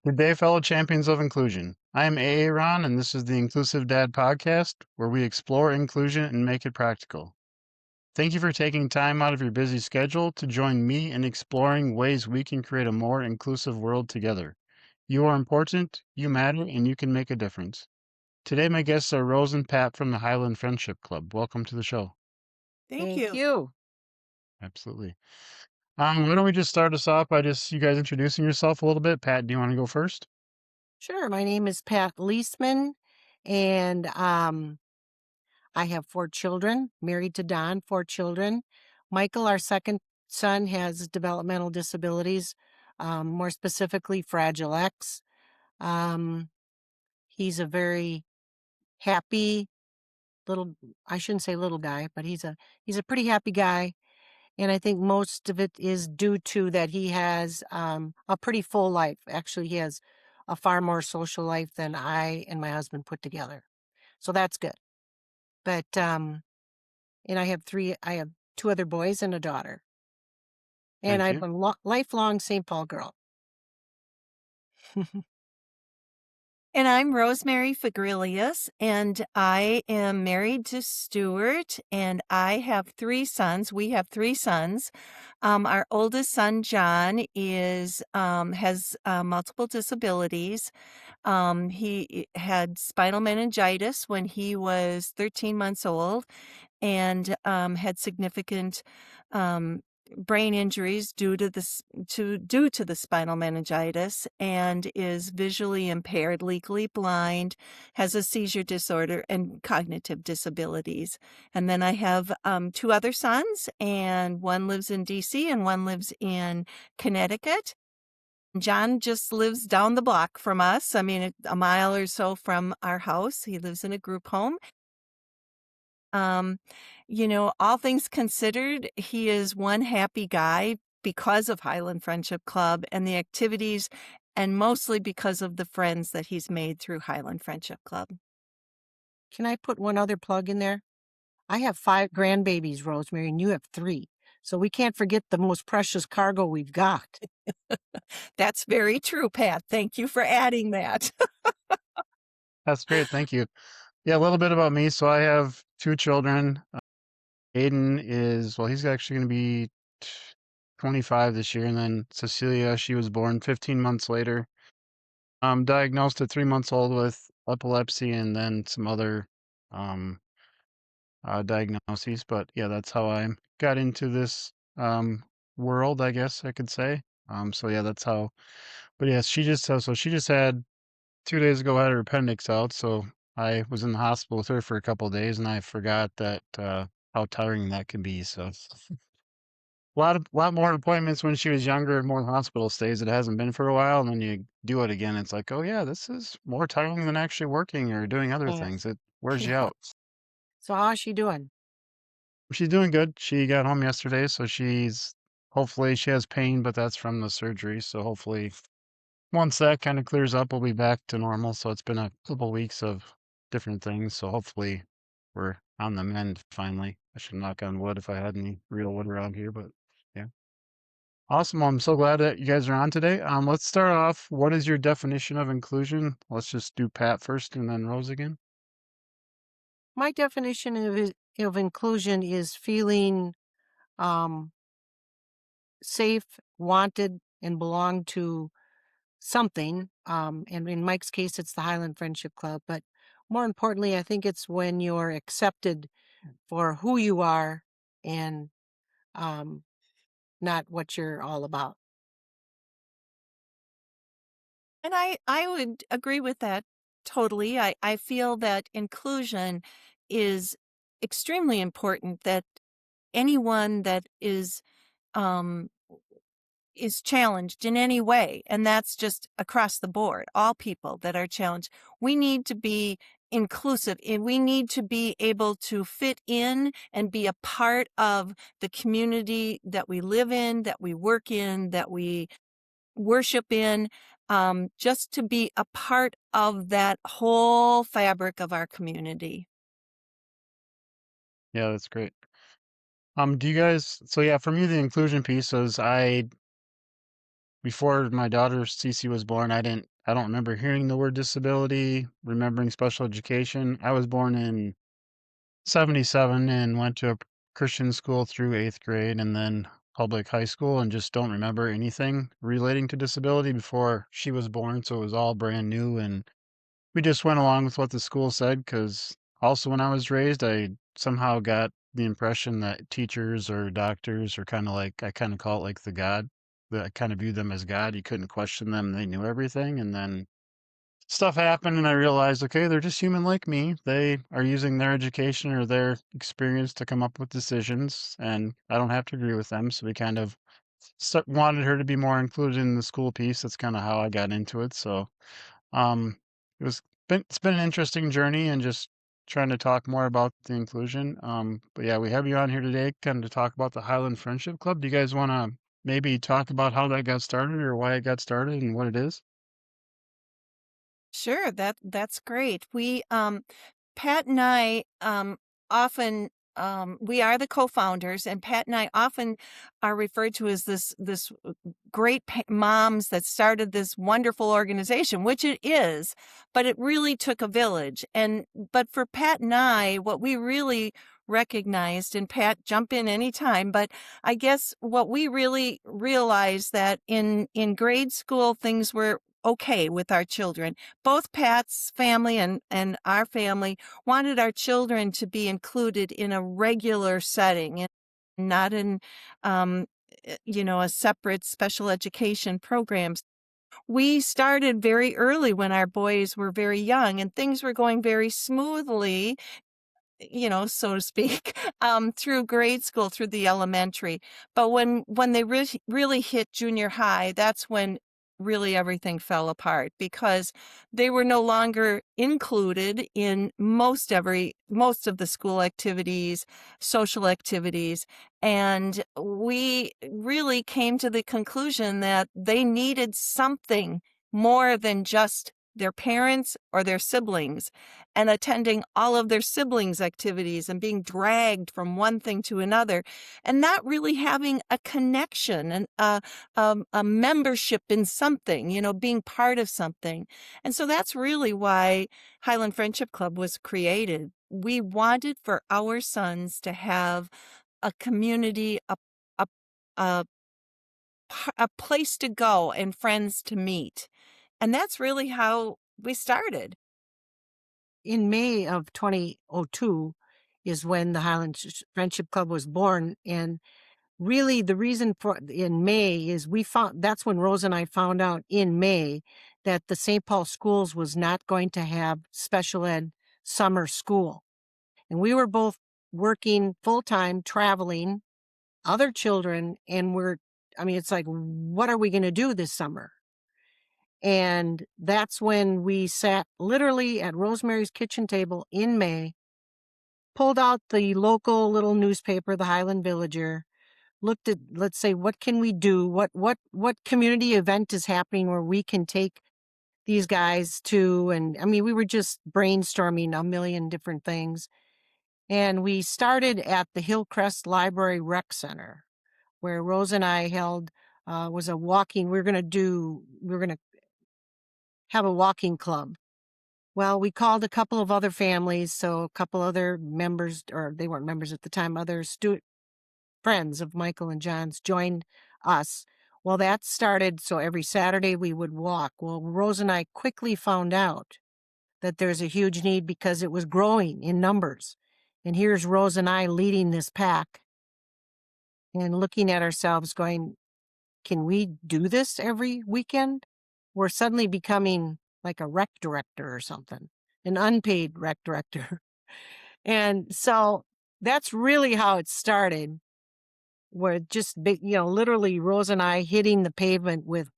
Good day, fellow champions of inclusion. I am AA Ron, and this is the Inclusive Dad Podcast, where we explore inclusion and make it practical. Thank you for taking time out of your busy schedule to join me in exploring ways we can create a more inclusive world together. You are important, you matter, and you can make a difference. Today, my guests are Rose and Pat from the Highland Friendship Club. Welcome to the show. Thank Thank you. you. Absolutely. Why don't we just start us off by just you guys introducing yourself a little bit? Pat, do you want to go first? Sure. My name is Pat Leisman, and I have 4 children, married to Don, 4 children. Michael, our second son, has developmental disabilities, more specifically Fragile X. Um, he's a very happy little, I shouldn't say little guy, but he's a pretty happy guy. And I think most of it is due to that he has a pretty full life. Actually, he has a far more social life than I and my husband put together. So that's good. But and I have 2 other boys and a daughter. And Thank I'm you. a lifelong St. Paul girl. And I'm Rosemary Fagrilius, and I am married to Stuart, and I have 3 sons. We have 3 sons. Our oldest son, John, is has multiple disabilities. He had spinal meningitis when he was 13 months old, and had significant um, brain injuries due to the spinal meningitis, and is visually impaired, legally blind, has a seizure disorder, and cognitive disabilities. And then I have 2 other sons, and one lives in DC and one lives in Connecticut. John just lives down the block from us. I mean, a mile or so from our house. He lives in a group home. Um, all things considered, he is one happy guy because of Highland Friendship Club and the activities, and mostly because of the friends that he's made through Highland Friendship Club. Can I put one other plug in there? I have 5 grandbabies, Rosemary, and you have 3. So we can't forget the most precious cargo we've got. That's very true, Pat. Thank you for adding that. That's great. Thank you. Yeah, a little bit about me. So I have 2 children. Aiden is, well, he's actually going to be 25 this year. And then Cecilia, she was born 15 months later. Diagnosed at 3 months old with epilepsy and then some other um, diagnoses. But yeah, that's how I got into this world, I guess I could say. So yeah, that's how. But yes, so she just had 2 days ago had her appendix out. So I was in the hospital with her for a couple of days, and I forgot that how tiring that can be. So lot more appointments when she was younger, more hospital stays. It hasn't been for a while, and then you do it again. It's like, oh yeah, this is more tiring than actually working or doing other Yeah. things. It wears you Yeah. out. So how's she doing? She's doing good. She got home yesterday, so hopefully she has pain, but that's from the surgery. So hopefully once that kind of clears up, we'll be back to normal. So it's been a couple weeks of different things. So hopefully we're on the mend finally. I should knock on wood if I had any real wood around here, but yeah. Awesome. I'm so glad that you guys are on today. Let's start off. What is your definition of inclusion? Let's just do Pat first and then Rose again. My definition of inclusion is feeling um, safe, wanted, and belong to something. And in Mike's case, it's the Highland Friendship Club. But more importantly, I think it's when you're accepted for who you are and um, not what you're all about. And I would agree with that totally. I feel that inclusion is extremely important, that anyone that um, is challenged in any way, and that's just across the board, all people that are challenged, we need to be inclusive, and we need to be able to fit in and be a part of the community that we live in, that we work in, that we worship in, just to be a part of that whole fabric of our community. Yeah, that's great. Do you guys, so yeah, for me, the inclusion piece is before my daughter Cece was born, I didn't I don't remember hearing the word disability, remembering special education. I was born in 77 and went to a Christian school through 8th grade and then public high school and just don't remember anything relating to disability before she was born. So it was all brand new and we just went along with what the school said because also when I was raised, I somehow got the impression that teachers or doctors are kind of like, I kind of call it like the God, that I kind of viewed them as God. You couldn't question them. They knew everything. And then stuff happened and I realized, okay, they're just human like me. They are using their education or their experience to come up with decisions, and I don't have to agree with them. So we kind of wanted her to be more included in the school piece. That's kind of how I got into it. So um, it was it's been an interesting journey and just trying to talk more about the inclusion. But yeah, we have you on here today kind of to talk about the Highland Friendship Club. Do you guys want to maybe talk about how that got started or why it got started and what it is? Sure, that's great. Pat and I often we are the co-founders, and Pat and I often are referred to as this great moms that started this wonderful organization, which it is, but it really took a village. And but for Pat and I, what we really recognized, and Pat, jump in anytime, but I guess what we really realized that in grade school things were okay with our children. Both Pat's family and our family wanted our children to be included in a regular setting and not in a separate special education programs. We started very early when our boys were very young and things were going very smoothly, so to speak, through grade school, through the elementary. But when they really hit junior high, that's when really everything fell apart because they were no longer included in most of the school activities, social activities. And we really came to the conclusion that they needed something more than just their parents or their siblings, and attending all of their siblings' activities and being dragged from one thing to another and not really having a connection and a membership in something, being part of something. And so that's really why Highland Friendship Club was created. We wanted for our sons to have a community, a, a, a place to go and friends to meet. And that's really how we started. In May of 2002 is when the Highland Friendship Club was born. And really the reason for in May is that's when Rose and I found out in May that the St. Paul schools was not going to have special ed summer school. And we were both working full-time, traveling, other children, and it's like, what are we going to do this summer? And that's when we sat literally at Rosemary's kitchen table in May, pulled out the local little newspaper, the Highland Villager, looked at, let's say, what can we do? What community event is happening where we can take these guys to? And we were just brainstorming a million different things. And we started at the Hillcrest Library Rec Center, where Rose and I was a walking, we were going to have a walking club. Well, we called a couple of other families, so a couple other members, or they weren't members at the time, other friends of Michael and John's joined us. Well, that started, so every Saturday we would walk. Well, Rose and I quickly found out that there's a huge need because it was growing in numbers. And here's Rose and I leading this pack and looking at ourselves going, can we do this every weekend? We're suddenly becoming like a rec director or something, an unpaid rec director. And so that's really how it started, where just, literally Rose and I hitting the pavement with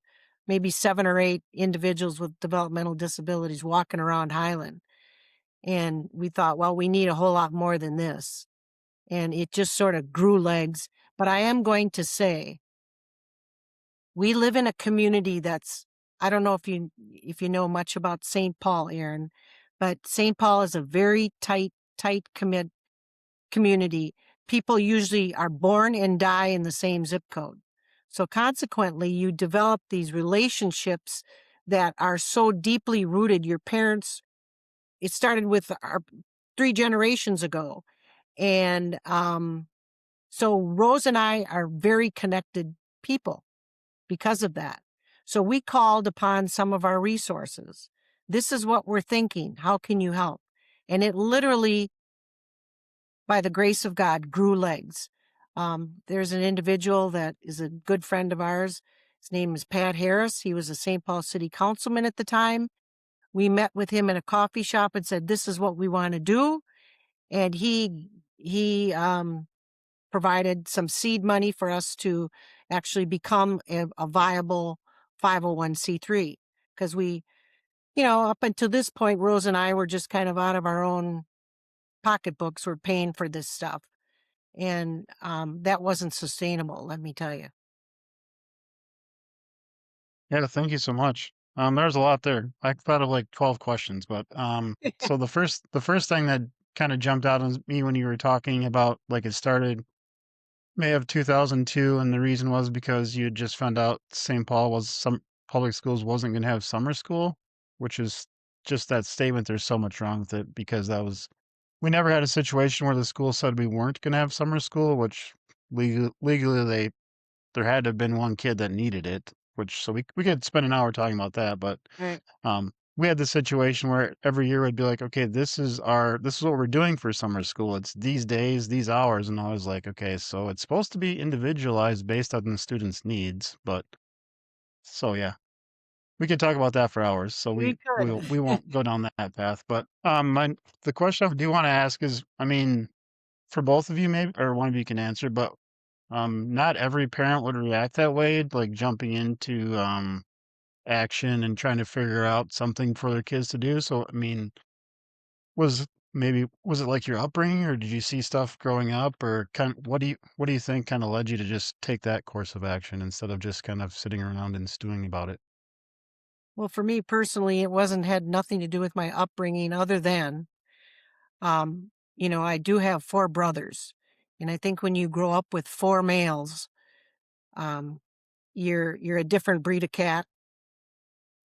maybe 7 or 8 individuals with developmental disabilities walking around Highland. And we thought, well, we need a whole lot more than this. And it just sort of grew legs. But I am going to say, we live in a community I don't know if you know much about St. Paul, Aaron, but St. Paul is a very tight community. People usually are born and die in the same zip code. So consequently, you develop these relationships that are so deeply rooted. Your parents, it started with our 3 generations ago. And so Rose and I are very connected people because of that. So we called upon some of our resources. This is what we're thinking. How can you help? And it literally, by the grace of God, grew legs. There's an individual that is a good friend of ours. His name is Pat Harris. He was a St. Paul City Councilman at the time. We met with him in a coffee shop and said, "This is what we want to do." And he provided some seed money for us to actually become a viable 501c3. Because up until this point, Rose and I were just kind of out of our own pocketbooks. We're paying for this stuff. And that wasn't sustainable, let me tell you. Yeah, thank you so much. There's a lot there. I thought of like 12 questions, but so the first thing that kind of jumped out at me when you were talking about like it started May of 2002, and the reason was because you had just found out St. Paul was some public schools wasn't going to have summer school, which is just that statement. There's so much wrong with it because we never had a situation where the school said we weren't going to have summer school, which legally there had to have been one kid that needed it, which so we could spend an hour talking about that, but Right. we had the situation where every year would be like, okay, this is what we're doing for summer school. It's these days, these hours, and I was like, okay, so it's supposed to be individualized based on the student's needs, but so yeah, we could talk about that for hours. So We we could. won't go down that path. But the question I do want to ask is, I mean, for both of you, maybe, or one of you can answer, but not every parent would react that way, like jumping into action and trying to figure out something for their kids to do. So, I mean, was it like your upbringing, or did you see stuff growing up, or what do you think kind of led you to just take that course of action instead of just kind of sitting around and stewing about it? Well, for me personally, it wasn't had nothing to do with my upbringing other than, I do have 4 brothers. And I think when you grow up with 4 males, um, you're a different breed of cat.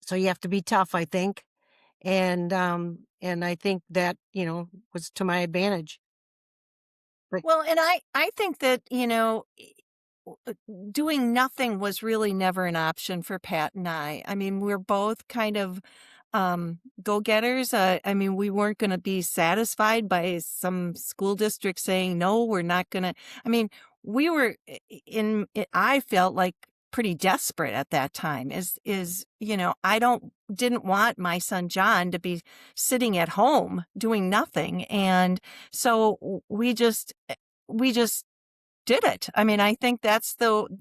So you have to be tough, I think. And I think that, was to my advantage. But Well, and I think that, doing nothing was really never an option for Pat and I. I mean, we're both kind of go-getters. I mean, we weren't going to be satisfied by some school district saying, no, we're not going to. I mean, we were I felt like pretty desperate at that time I didn't want my son John to be sitting at home doing nothing. And so we just did it. I mean, I think that's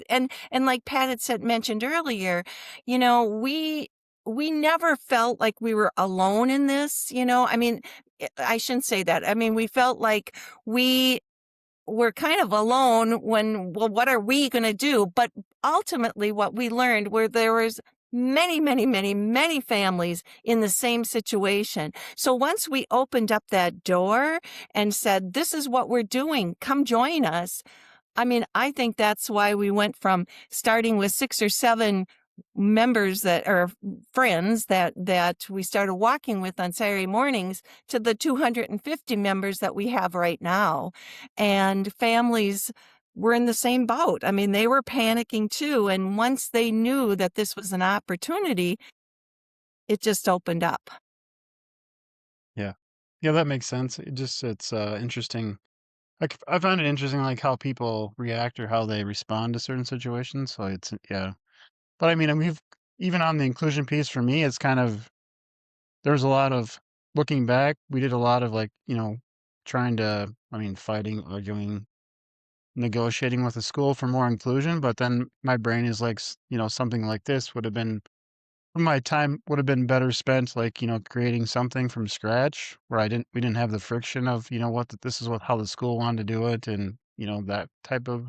and like Pat had mentioned earlier, we never felt like we were alone in this. I mean, I shouldn't say that. I mean, we felt like we were kind of alone well, what are we going to do? But ultimately what we learned were there was many, many, many, many families in the same situation. So once we opened up that door and said, this is what we're doing, come join us. I mean, I think that's why we went from starting with 6 or 7 members that are friends that we started walking with on Saturday mornings to the 250 members that we have right now. And families were in the same boat. I mean, they were panicking too. And once they knew that this was an opportunity, it just opened up. Yeah, yeah, that makes sense. It's interesting. I find it interesting, like how people react or how they respond to certain situations. So it's yeah. But I mean, we've even on the inclusion piece for me, it's kind of there's a lot of looking back. We did a lot of like, trying to, I mean, fighting, arguing, negotiating with the school for more inclusion. But then my brain is like, something like this would have been my time would have been better spent, like, creating something from scratch where we didn't have the friction of, this is how the school wanted to do it and, that type of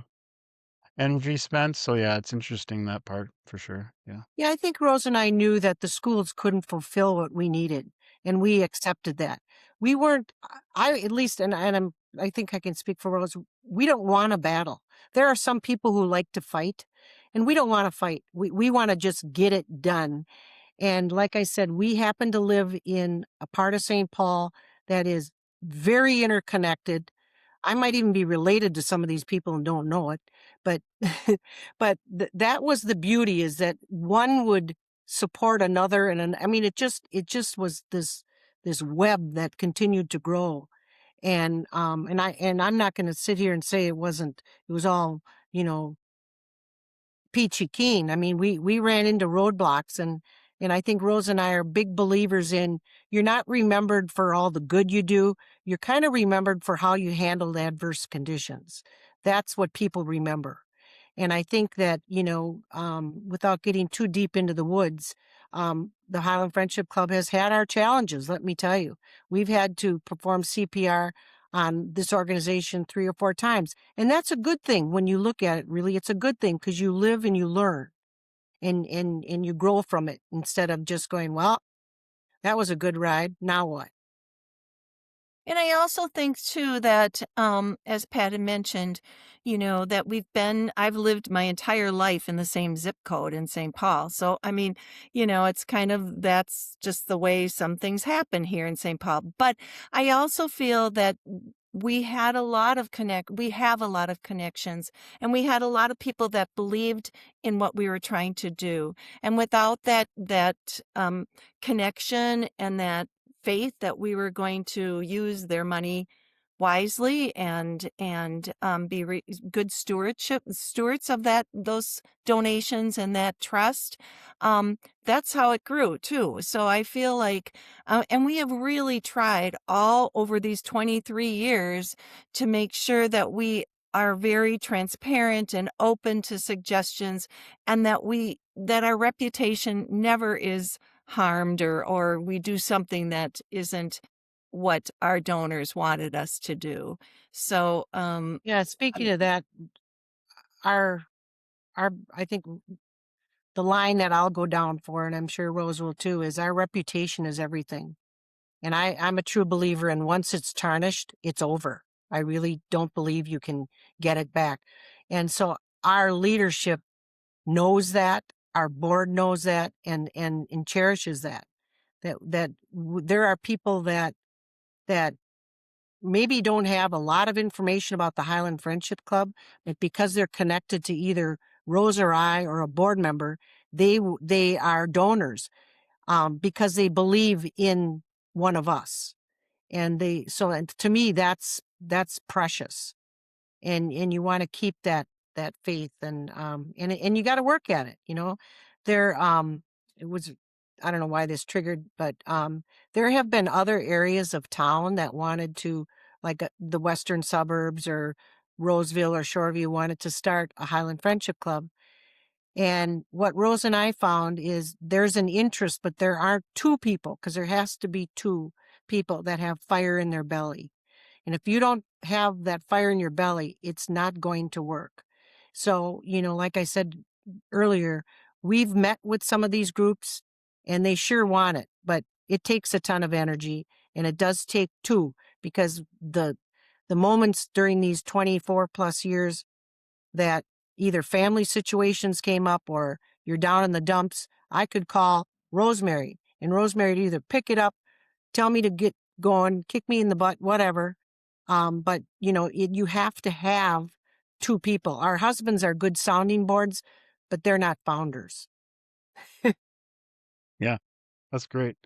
energy spent. So yeah, it's interesting that part for sure. Yeah. yeah, I think Rose and I knew that the schools couldn't fulfill what we needed, and we accepted that. We weren't, I at least, I think I can speak for Rose. We don't want a battle. There are some people who like to fight, and we don't want to fight. We want to just get it done. And like I said, we happen to live in a part of St. Paul that is very interconnected. I might even be related to some of these people and don't know it, but that was the beauty, is that one would support another, and I mean, it just was this web that continued to grow. And I'm not going to sit here and say it wasn't. It was all, you know, peachy keen. I mean, we ran into roadblocks, and I think Rose and I are big believers in, you're not remembered for all the good you do. You're kind of remembered for how you handled adverse conditions. That's what people remember. And I think that, without getting too deep into the woods, the Highland Friendship Club has had our challenges, let me tell you. We've had to perform CPR on this organization 3 or 4 times. And that's a good thing when you look at it, really. It's a good thing because you live and you learn, and you grow from it, instead of just going, well, that was a good ride. Now what? And I also think too that, as Pat had mentioned, that I've lived my entire life in the same zip code in St. Paul. So, I mean, it's kind of, that's just the way some things happen here in St. Paul. But I also feel that we have a lot of connections, and we had a lot of people that believed in what we were trying to do. And without that connection and that faith that we were going to use their money wisely and be good stewards of those donations and that trust, that's how it grew too. So I feel like, and we have really tried all over these 23 years to make sure that we are very transparent and open to suggestions, and that our reputation never is harmed, or we do something that isn't what our donors wanted us to do. So, Yeah, speaking of that, our I think the line that I'll go down for, and I'm sure Rose will too, is our reputation is everything. And I'm a true believer in, once it's tarnished, it's over. I really don't believe you can get it back. And so our leadership knows that, our board knows that, and cherishes that. There are people that maybe don't have a lot of information about the Highland Friendship Club, but because they're connected to either Rose or I or a board member, they are donors, because they believe in one of us. And to me, that's precious. And you want to keep that faith, and you got to work at it. There, it was, I don't know why this triggered, but there have been other areas of town that wanted to, like, the western suburbs or Roseville or Shoreview, wanted to start a Highland Friendship Club. And what Rose and I found is there's an interest, but there aren't 2 people, because there has to be 2 people that have fire in their belly. And if you don't have that fire in your belly, it's not going to work. So, like I said earlier, we've met with some of these groups, and they sure want it, but it takes a ton of energy, and it does take 2, because the moments during these 24 plus years that either family situations came up or you're down in the dumps, I could call Rosemary, and Rosemary would either pick it up, tell me to get going, kick me in the butt, whatever. But you have to have 2 people. Our husbands are good sounding boards, but they're not founders. Yeah, that's great.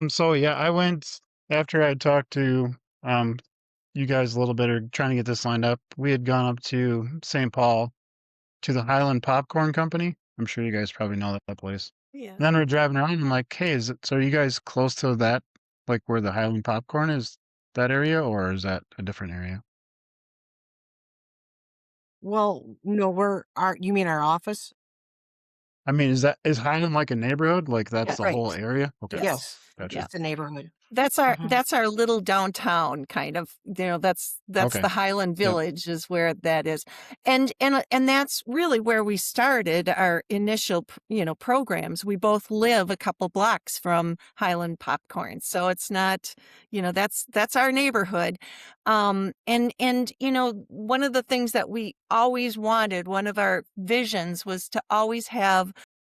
So yeah, I went after I had talked to um you guys a little bit, or trying to get this lined up. We had gone up to St. Paul to the Highland Popcorn Company. I'm sure you guys probably know that place. yeah. And then we're driving around. I'm like, hey, are you guys close to that, like where the Highland Popcorn is, that area, or is that a different area? Well, no, you mean our office? I mean, is Highland like a neighborhood? Like that's Yeah. the whole Right. area? Okay, Yes. Yes. gotcha. Yeah. It's a neighborhood. That's our Mhm. that's our little downtown kind of, that's Okay, the Highland yep, Village is where that is. And that's really where we started our initial, programs. We both live a couple blocks from Highland Popcorn. So it's not, that's our neighborhood. And one of the things that we always wanted, one of our visions was to always have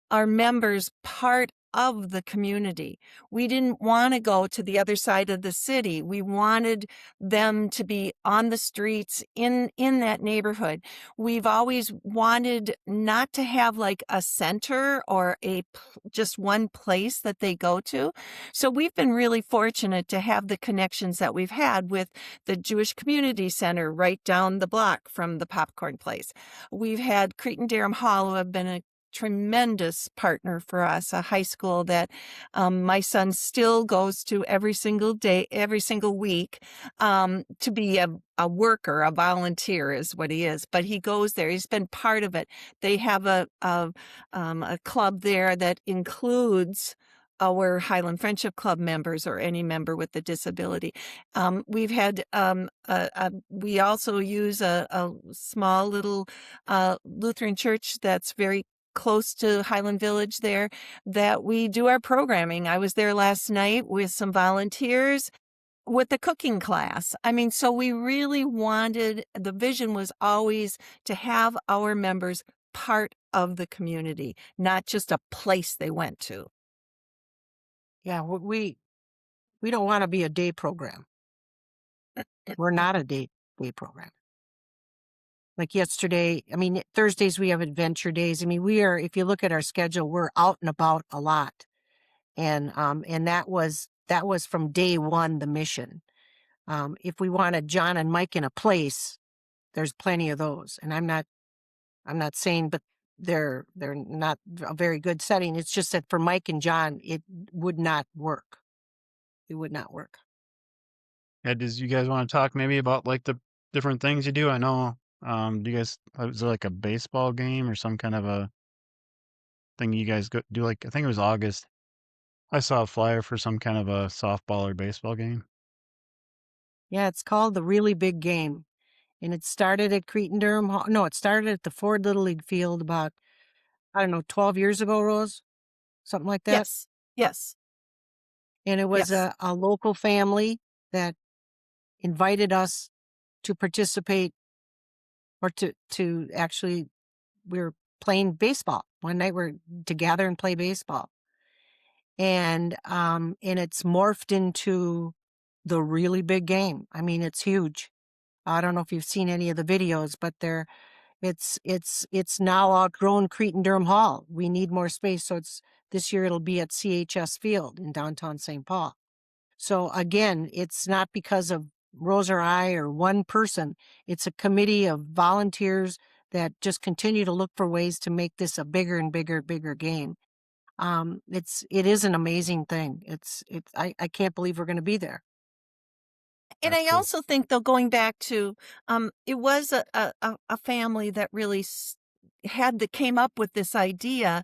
our members part of the community. We didn't want to go to the other side of the city. We wanted them to be on the streets in that neighborhood. We've always wanted not to have like a center or just one place that they go to. So we've been really fortunate to have the connections that we've had with the Jewish Community Center right down the block from the popcorn place. We've had Cretin-Derham Hall, who have been a tremendous partner for us, a high school that my son still goes to every single day, every single week, to be a worker, a volunteer is what he is. But he goes there. He's been part of it. They have a club there that includes our Highland Friendship Club members or any member with a disability. We've had we also use a small little Lutheran church that's very close to Highland Village there that we do our programming. I was there last night with some volunteers with the cooking class. I mean, so we really wanted, the vision was always to have our members part of the community, not just a place they went to. Yeah, we don't want to be a day program. We're not a day program. Like yesterday, I mean, Thursdays we have adventure days. I mean, we are, if you look at our schedule, we're out and about a lot. And that was from day one, the mission. If we wanted John and Mike in a place, there's plenty of those. And I'm not saying, but they're not a very good setting. It's just that for Mike and John, it would not work. It would not work. Yeah, does you guys want to talk maybe about like the different things you do? I know, do you guys, is there like a baseball game or some kind of a thing you guys do? Like, I think it was August. I saw a flyer for some kind of a softball or baseball game. Yeah, it's called the Really Big Game. And it started at Cretin-Derham Hall. No, it started at the Ford Little League field about, I don't know, 12 years ago, Rose? Something like that. Yes, yes, And it was yes. a local family that invited us to participate or to actually, we were playing baseball. One night we're to gather and play baseball. And it's morphed into the Really Big Game. I mean, it's huge. I don't know if you've seen any of the videos, but it's now outgrown Cretin-Derham Hall. We need more space, so it's this year it'll be at CHS Field in downtown St. Paul. So again, it's not because of Rose or I or one person. It's a committee of volunteers that just continue to look for ways to make this a bigger and bigger game. It is an amazing thing. I can't believe we're going to be there. And That's I cool. also think, though, going back to, it was a family that really came up with this idea,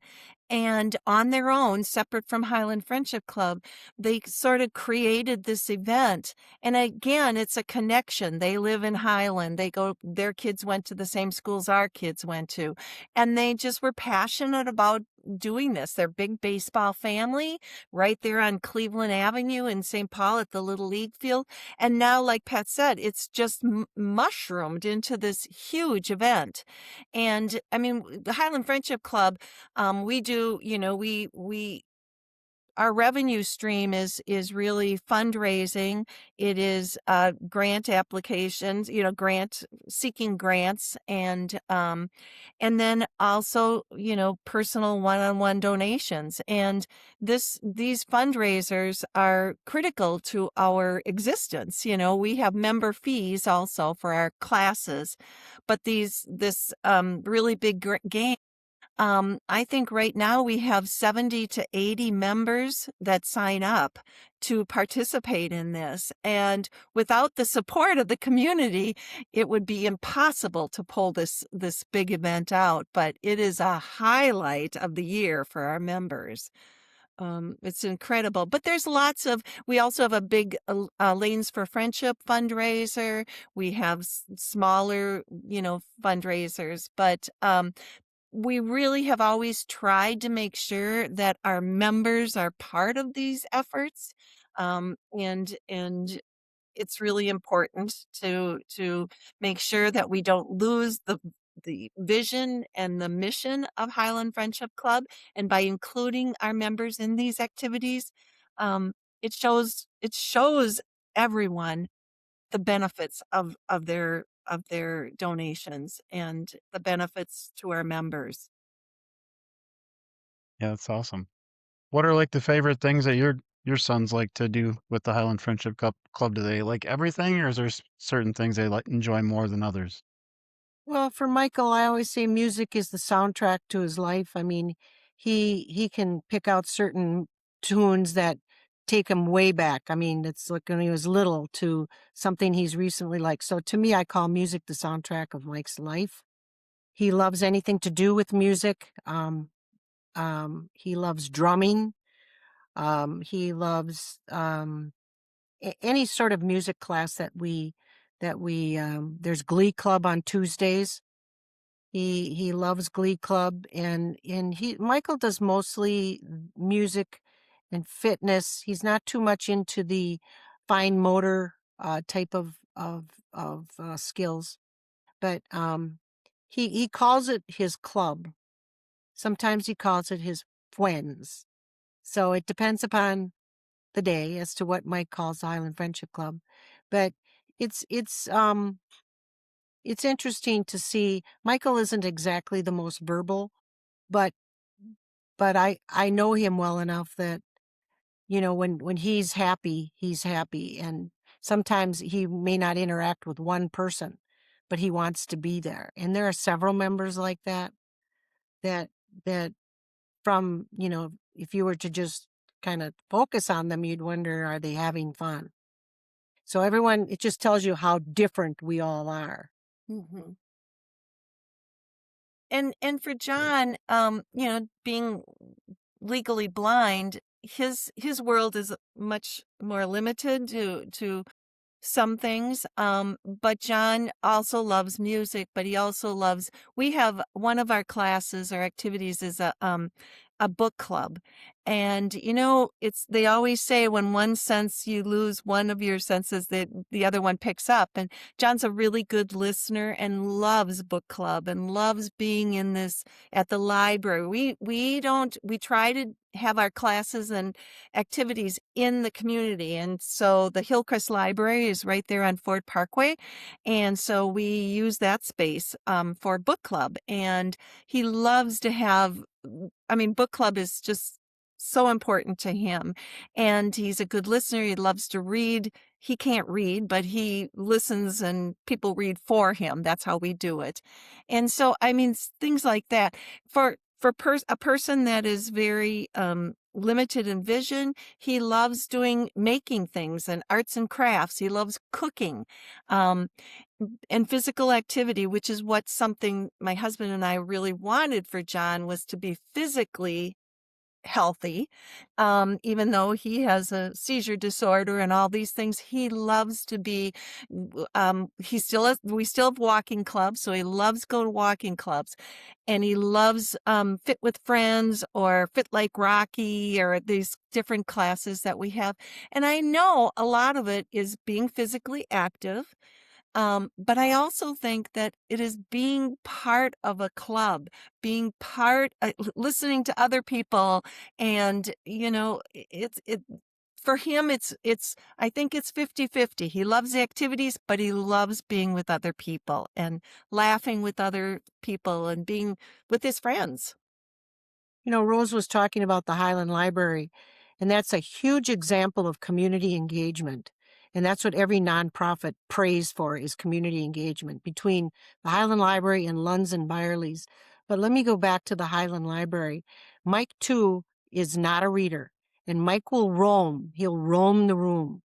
and on their own, separate from Highland Friendship Club, they sort of created this event. And again, it's a connection. They live in Highland. Their kids went to the same schools our kids went to, and they just were passionate about doing this. They're big baseball family right there on Cleveland Avenue in St. Paul at the Little League field. And now, like Pat said, it's just mushroomed into this huge event. And I mean, the Highland Friendship Club, we do, we our revenue stream is really fundraising. It is grant applications, grant seeking grants, and then also personal one-on-one donations. And these fundraisers are critical to our existence. We have member fees also for our classes, but this really big game. I think right now we have 70 to 80 members that sign up to participate in this. And without the support of the community, it would be impossible to pull this big event out. But it is a highlight of the year for our members. It's incredible. But we also have a big Lanes for Friendship fundraiser. We have smaller, fundraisers, but we really have always tried to make sure that our members are part of these efforts. And it's really important to make sure that we don't lose the vision and the mission of Highland Friendship Club, and by including our members in these activities, um, it shows everyone the benefits of their donations and the benefits to our members. Yeah, that's awesome. What are, like, the favorite things that your sons like to do with the Highland Friendship Club? Do they like everything, or is there certain things they like enjoy more than others? Well, for Michael, I always say music is the soundtrack to his life. I mean, he can pick out certain tunes that take him way back. I mean, it's like when he was little to something he's recently liked. So to me, I call music the soundtrack of Mike's life. He loves anything to do with music. He loves drumming. He loves any sort of music class that we there's Glee Club on Tuesdays. He loves Glee Club, and he Michael does mostly music and fitness. He's not too much into the fine motor type of skills, but he calls it his club. Sometimes he calls it his friends. So it depends upon the day as to what Mike calls the Highland Friendship Club. But it's it's um it's interesting to see Michael isn't exactly the most verbal, but I know him well enough that, when he's happy, and sometimes he may not interact with one person, but he wants to be there. And there are several members like that that from, if you were to just kind of focus on them, you'd wonder, are they having fun? So everyone, it just tells you how different we all are. Mhm. And for John, being legally blind, his world is much more limited to some things. But John also loves music, but he also loves, we have one of our classes or activities is a book club. And they always say when one sense you lose one of your senses that the other one picks up. And John's a really good listener and loves book club and loves being in this at the library. We try to have our classes and activities in the community. And so the Hillcrest Library is right there on Ford Parkway. And so we use that space for book club. And he loves to have, book club is just so important to him. And he's a good listener. He loves to read. He can't read, but he listens and people read for him. That's how we do it. And so, things like that. For a person that is very limited in vision, he loves making things and arts and crafts. He loves cooking, um, and physical activity, which is what something my husband and I really wanted for John, was to be physically healthy. Even though he has a seizure disorder and all these things, he loves to be, we still have walking clubs. So he loves going to walking clubs, and he loves, Fit with Friends or Fit Like Rocky or these different classes that we have. And I know a lot of it is being physically active. But I also think that it is being part of a club, being listening to other people, and for him, I think it's 50-50. He loves the activities, but he loves being with other people and laughing with other people and being with his friends. Rose was talking about the Highland Library, and that's a huge example of community engagement. And that's what every nonprofit prays for, is community engagement between the Highland Library and Lunds and Byerly's. But let me go back to the Highland Library. Mike, too, is not a reader, and Mike will roam. He'll roam the room,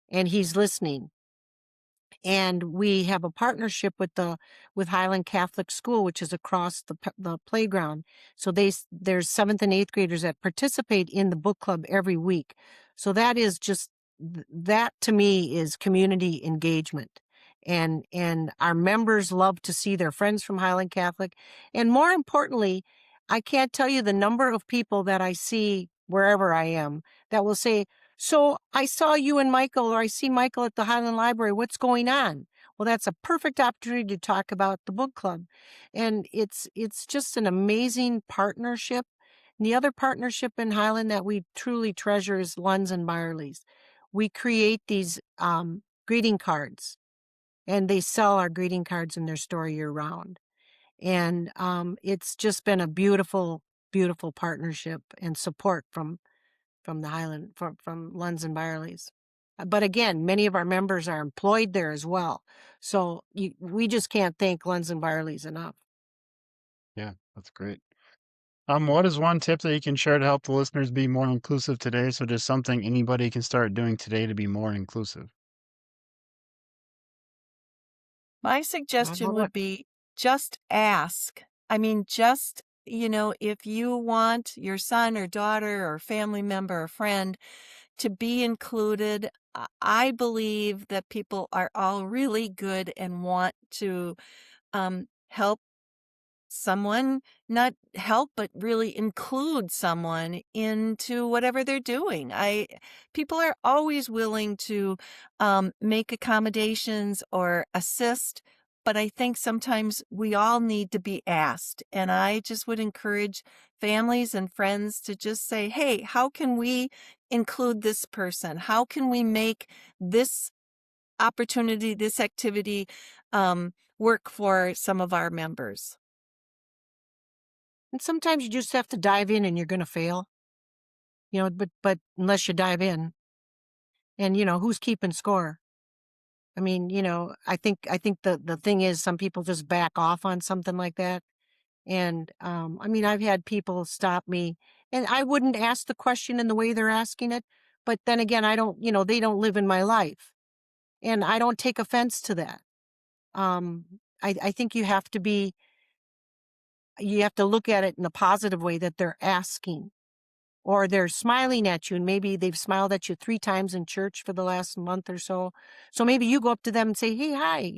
and he's listening. And we have a partnership with Highland Catholic School, which is across the playground. So there's 7th and 8th graders that participate in the book club every week. So that is just that, to me, is community engagement. And our members love to see their friends from Highland Catholic. And more importantly, I can't tell you the number of people that I see wherever I am that will say, "So I saw you and Michael, or I see Michael at the Highland Library. What's going on?" Well, that's a perfect opportunity to talk about the book club. And it's just an amazing partnership. And the other partnership in Highland that we truly treasure is Lunds and Byerly's. We create these greeting cards, and they sell our greeting cards in their store year round. And it's just been a beautiful, beautiful partnership and support from the Highland from Lunds and Byerly's. But again, many of our members are employed there as well. So we just can't thank Lunds and Byerly's enough. Yeah, that's great. What is one tip that you can share to help the listeners be more inclusive today? So just something anybody can start doing today to be more inclusive. My I don't know suggestion what. would be just ask. I mean, just, if you want your son or daughter or family member or friend to be included, I believe that people are all really good and want to help someone, not help, but really include someone into whatever they're doing. People are always willing to make accommodations or assist, but I think sometimes we all need to be asked. And I just would encourage families and friends to just say, hey, how can we include this person? How can we make this opportunity, this activity work for some of our members? And sometimes you just have to dive in and you're going to fail, but unless you dive in and who's keeping score? I mean, I think the thing is some people just back off on something like that. And I mean, I've had people stop me and I wouldn't ask the question in the way they're asking it. But then again, I don't, they don't live in my life and I don't take offense to that. I think you have to look at it in a positive way that they're asking or they're smiling at you and maybe they've smiled at you 3 times in church for the last month or so. So maybe you go up to them and say, hey, hi,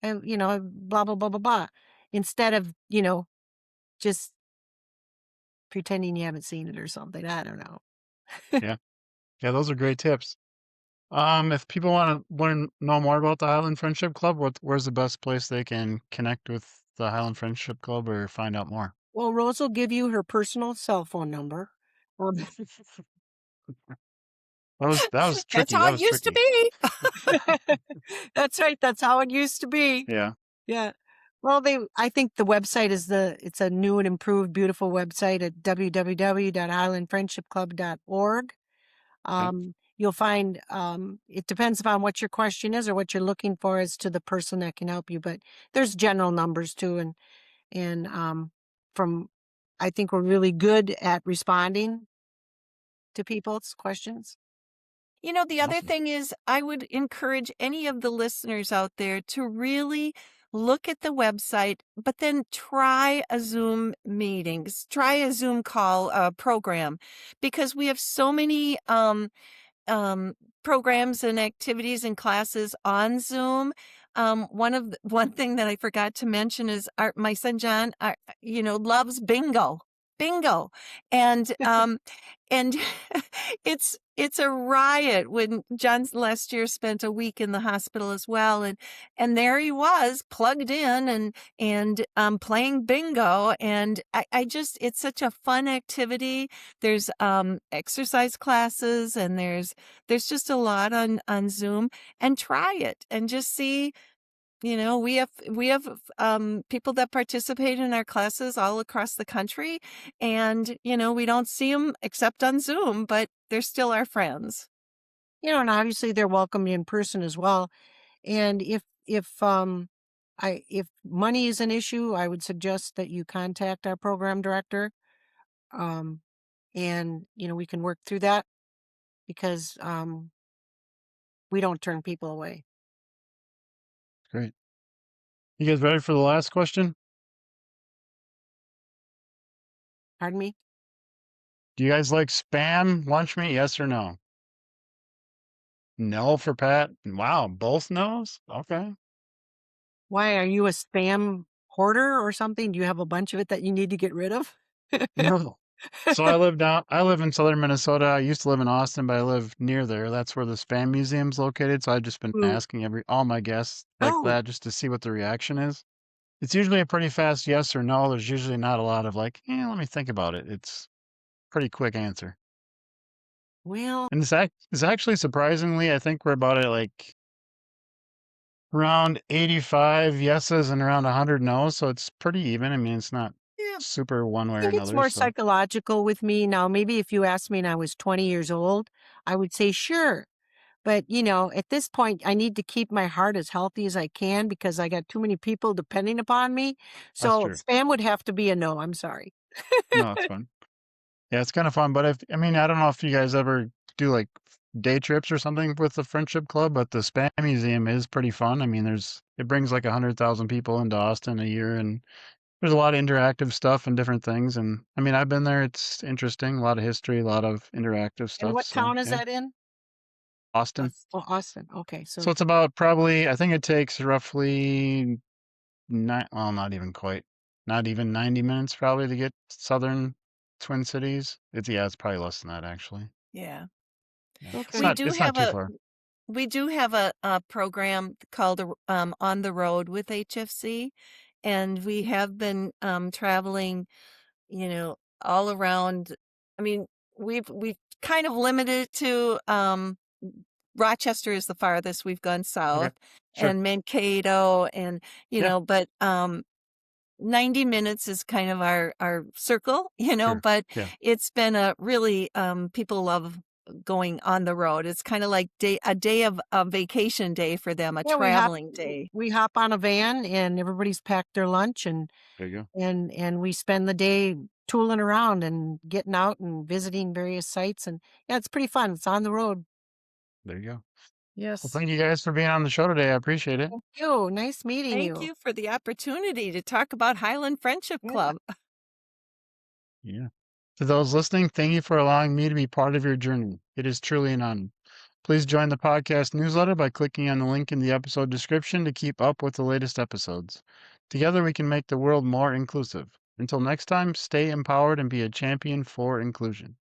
and, blah, blah, blah, blah, blah, instead of, just pretending you haven't seen it or something. I don't know. Yeah. Yeah, those are great tips. If people want to know more about the Highland Friendship Club, where's the best place they can connect with the Highland Friendship Club or find out more? Well, Rose will give you her personal cell phone number. Um, That was That's tricky. how That it was used to tricky. be. That's right. That's how it used to be. Yeah. Yeah. Well, I think the website it's a new and improved, beautiful website at www.highlandfriendshipclub.org. Okay. You'll find, it depends upon what your question is or what you're looking for as to the person that can help you, but there's general numbers too. And from, I think we're really good at responding to people's questions. The other Awesome. thing is, I would encourage any of the listeners out there to really look at the website, but then try a Zoom meetings, try a Zoom call program, because we have so many um, programs and activities and classes on Zoom. One thing that I forgot to mention is my son John, loves bingo, bingo, and it's a riot when John's last year spent a week in the hospital as well, and there he was plugged in and playing bingo, and I just it's such a fun activity. There's exercise classes and there's just a lot on Zoom, and try it and just see. We have people that participate in our classes all across the country, and we don't see them except on Zoom, but they're still our friends. And obviously they're welcome in person as well. And if money is an issue, I would suggest that you contact our program director. Um, and we can work through that because we don't turn people away. Great. You guys ready for the last question? Pardon me? Do you guys like spam lunch meat? Yes or no? No for Pat. Wow, both no's? Okay. Why are you a spam hoarder or something? Do you have a bunch of it that you need to get rid of? No. So I live in southern Minnesota. I used to live in Austin, but I live near there. That's where the Spam Museum's located. So I've just been Ooh. asking all my guests like Oh, that just to see what the reaction is. It's usually a pretty fast yes or no. There's usually not a lot of like, yeah, let me think about it. It's pretty quick answer. well, And it's actually surprisingly, I think we're about at like around 85 yeses and around 100 no's. So it's pretty even. I mean, it's not yeah, super one I way or think it's another. more So psychological with me. Now, maybe if you asked me and I was 20 years old, I would say sure. But, at this point, I need to keep my heart as healthy as I can because I got too many people depending upon me. that's So true. spam would have to be a no. I'm sorry. No, it's fun. Yeah, it's kind of fun. But I mean, I don't know if you guys ever do like day trips or something with the Friendship Club, but the Spam Museum is pretty fun. I mean, it brings like 100,000 people into Austin a year, and there's a lot of interactive stuff and different things. And I mean, I've been there. It's interesting. A lot of history, a lot of interactive And stuff. what So town is yeah, that in? Austin. Oh, Austin. Okay. So So, it's about probably, I think it takes roughly well, not even quite, not even 90 minutes probably to get southern Twin Cities. It's probably less than that actually. Yeah. Yeah. okay. It's not too far. We do have a program called On the Road with HFC, and we have been traveling, all around. I mean, we've kind of limited it to Rochester is the farthest we've gone Okay. south, Sure. and Mankato, and Yeah. but 90 minutes is kind of our circle, Sure. but Yeah. it's been a really people love going on the road. It's kind of like a day of a vacation day for them, a Yeah, traveling day. we hop on a van and everybody's packed their lunch There you go. and we spend the day tooling around and getting out and visiting various sites and yeah, it's pretty fun. It's on the road. There you go. Well, Yes. thank you guys for being on the show today. I appreciate it. Thank you. Nice meeting Thank you. you for the opportunity to talk about Highland Friendship Yeah. Club. Yeah. To those listening, thank you for allowing me to be part of your journey. It is truly an honor. Please join the podcast newsletter by clicking on the link in the episode description to keep up with the latest episodes. Together, we can make the world more inclusive. Until next time, stay empowered and be a champion for inclusion.